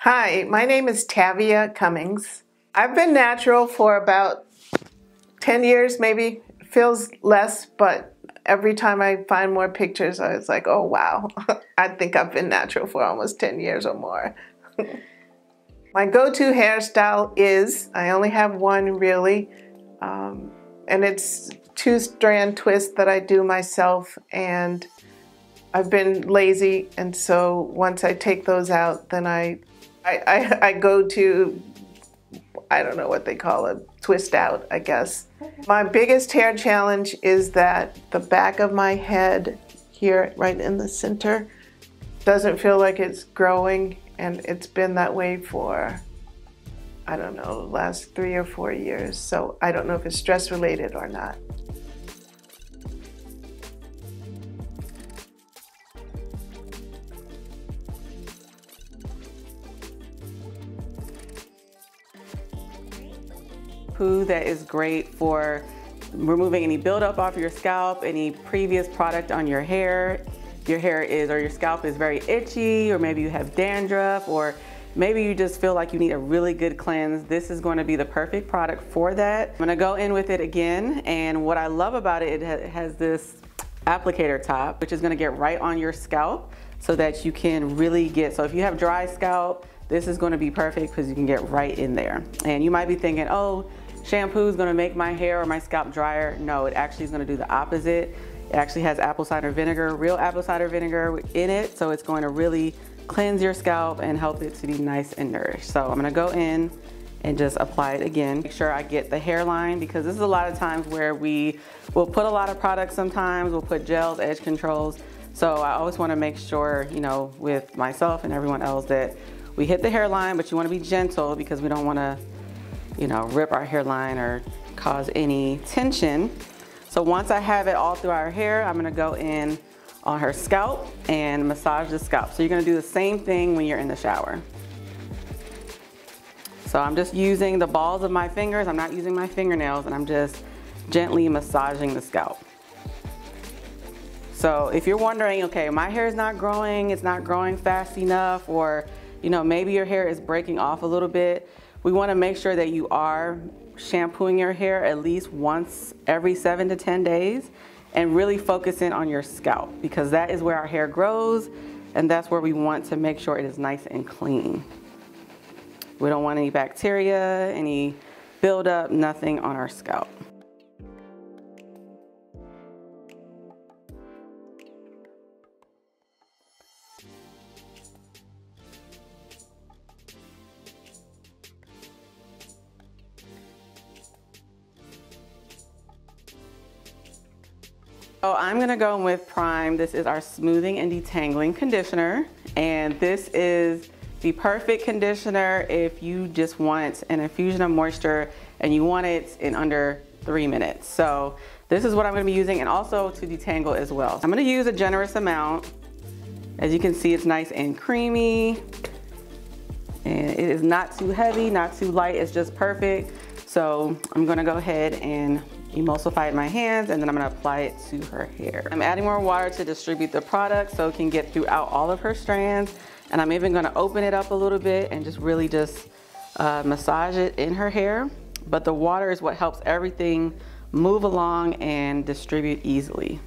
Hi, my name is Tavia Cummings. I've been natural for about 10 years, maybe. It feels less, but every time I find more pictures, I was like, oh wow, I think I've been natural for almost 10 years or more. My go-to hairstyle is, I only have one really, and it's 2-strand twist that I do myself, and I've been lazy, and so once I take those out, then I go to, I don't know what they call it, twist out, I guess. My biggest hair challenge is that the back of my head here, right in the center, doesn't feel like it's growing, and it's been that way for, I don't know, the last 3 or 4 years. So I don't know if it's stress related or not. Shampoo that is great for removing any buildup off your scalp, any previous product on your hair. Your hair is, or your scalp is very itchy, or maybe you have dandruff, or maybe you just feel like you need a really good cleanse. This is going to be the perfect product for that. I'm gonna go in with it again, and what I love about it, it has this applicator top, which is gonna get right on your scalp so that you can really get, so if you have dry scalp, this is gonna be perfect because you can get right in there. And you might be thinking, oh, shampoo is gonna make my hair or my scalp drier. No, it actually is gonna do the opposite. It actually has apple cider vinegar, real apple cider vinegar in it, so it's going to really cleanse your scalp and help it to be nice and nourished. So I'm gonna go in and just apply it again. Make sure I get the hairline, because this is a lot of times where we will put a lot of products sometimes, we'll put gels, edge controls. So I always wanna make sure, you know, with myself and everyone else that we hit the hairline, but you wanna be gentle because we don't wanna, you know, rip our hairline or cause any tension. So once I have it all through our hair, I'm gonna go in on her scalp and massage the scalp. So you're gonna do the same thing when you're in the shower. So I'm just using the balls of my fingers, I'm not using my fingernails, and I'm just gently massaging the scalp. So if you're wondering, okay, my hair is not growing, it's not growing fast enough, or you know, maybe your hair is breaking off a little bit, we wanna make sure that you are shampooing your hair at least once every 7 to 10 days and really focusing on your scalp, because that is where our hair grows and that's where we want to make sure it is nice and clean. We don't want any bacteria, any buildup, nothing on our scalp. So I'm gonna go in with Prime. This is our smoothing and detangling conditioner. And this is the perfect conditioner if you just want an infusion of moisture and you want it in under 3 minutes. So this is what I'm gonna be using, and also to detangle as well. I'm gonna use a generous amount. As you can see, it's nice and creamy. And it is not too heavy, not too light, it's just perfect. So I'm gonna go ahead and emulsify it in my hands, and then I'm gonna apply it to her hair. I'm adding more water to distribute the product so it can get throughout all of her strands. And I'm even gonna open it up a little bit and just really just massage it in her hair. But the water is what helps everything move along and distribute easily.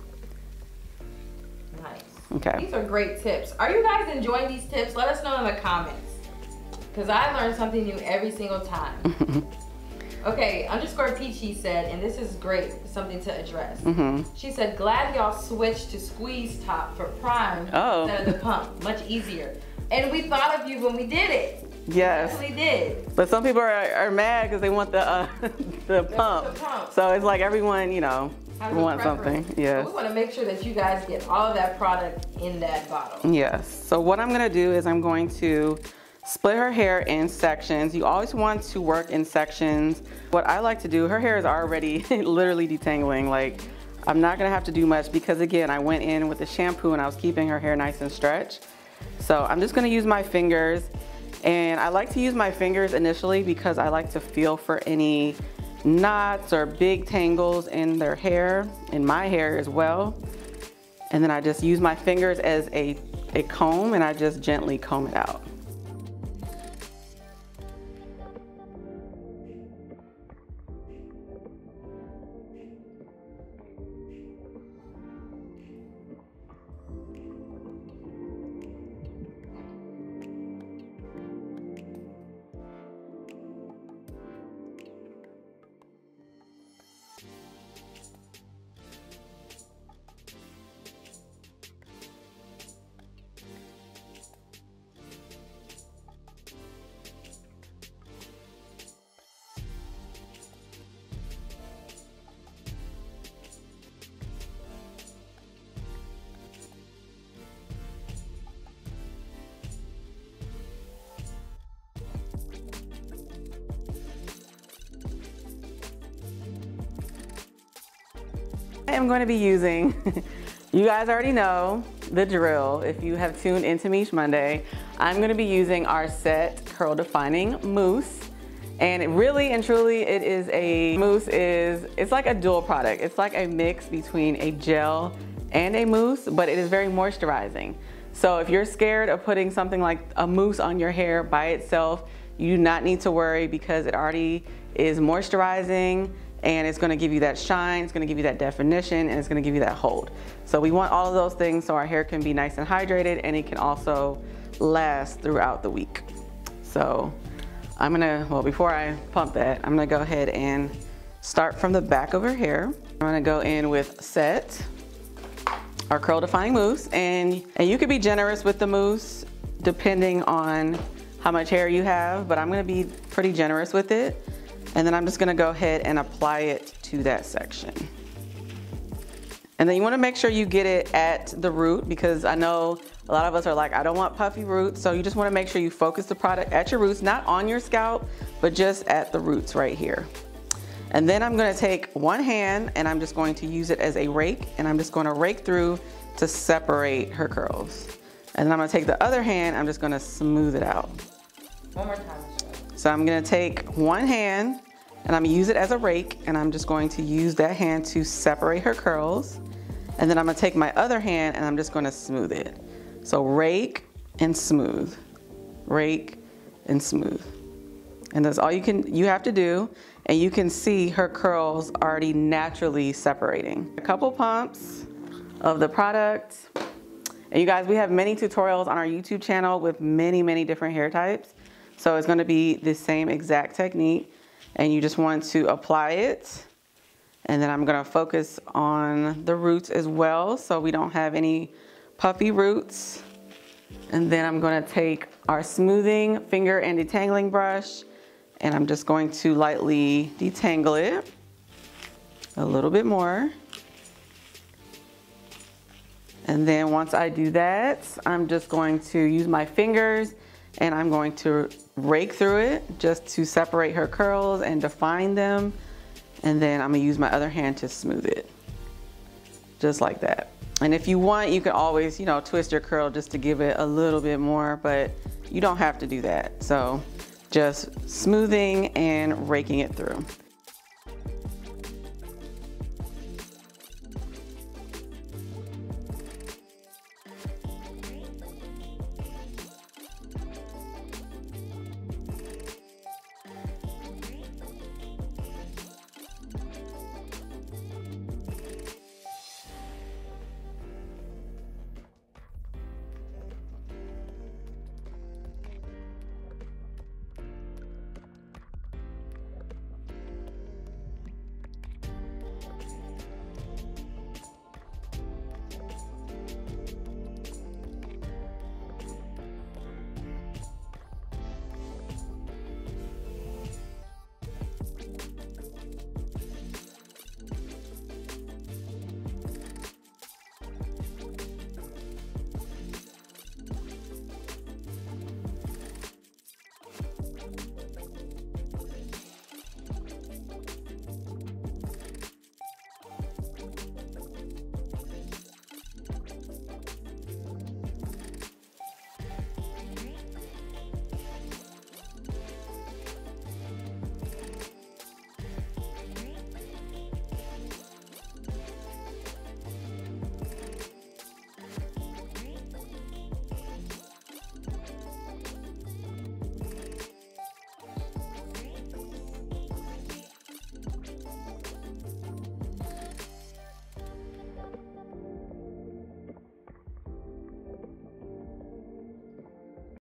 Nice. Okay. These are great tips. Are you guys enjoying these tips? Let us know in the comments, because I learn something new every single time. Okay, _Peachy said, and this is great, something to address. She said, glad y'all switched to squeeze top for Prime instead of the pump. Much easier. And we thought of you when we did it. Yes. We did. But some people are mad because they want the pump. So it's like everyone, you know, wants something. Yes. So we want to make sure that you guys get all of that product in that bottle. Yes. So what I'm going to do is I'm going to split her hair in sections. You always want to work in sections. What I like to do, her hair is already literally detangling. Like, I'm not gonna have to do much because again, I went in with the shampoo and I was keeping her hair nice and stretched. So I'm just gonna use my fingers, and I like to use my fingers initially because I like to feel for any knots or big tangles in their hair, in my hair as well. And then I just use my fingers as a comb, and I just gently comb it out. I am going to be using, you guys already know the drill. If you have tuned into Miche Monday, I'm going to be using our Set Curl Defining Mousse. And it really and truly, it is a mousse it's like a dual product. It's like a mix between a gel and a mousse, but it is very moisturizing. So if you're scared of putting something like a mousse on your hair by itself, you do not need to worry because it already is moisturizing and it's gonna give you that shine, it's gonna give you that definition, and it's gonna give you that hold. So we want all of those things so our hair can be nice and hydrated, and it can also last throughout the week. So I'm gonna, well, before I pump that, I'm gonna go ahead and start from the back of her hair. I'm gonna go in with Set, our Curl Defining Mousse, and you could be generous with the mousse depending on how much hair you have, but I'm gonna be pretty generous with it. And then I'm just gonna go ahead and apply it to that section. And then you wanna make sure you get it at the root, because I know a lot of us are like, I don't want puffy roots. So you just wanna make sure you focus the product at your roots, not on your scalp, but just at the roots right here. And then I'm gonna take one hand and I'm just going to use it as a rake, and I'm just gonna rake through to separate her curls. And then I'm gonna take the other hand, I'm just gonna smooth it out. One more time. So I'm gonna take one hand and I'm gonna use it as a rake, and I'm just going to use that hand to separate her curls. And then I'm gonna take my other hand and I'm just gonna smooth it. So rake and smooth, rake and smooth. And that's all you have to do. And you can see her curls already naturally separating. A couple pumps of the product. And you guys, we have many tutorials on our YouTube channel with many, many different hair types. So it's gonna be the same exact technique, and you just want to apply it. And then I'm gonna focus on the roots as well, so we don't have any puffy roots. And then I'm gonna take our smoothing finger and detangling brush, and I'm just going to lightly detangle it a little bit more. And then once I do that, I'm just going to use my fingers and I'm going to rake through it just to separate her curls and define them. And then I'm gonna use my other hand to smooth it, just like that. And if you want, you can always, twist your curl just to give it a little bit more, but you don't have to do that. So just smoothing and raking it through.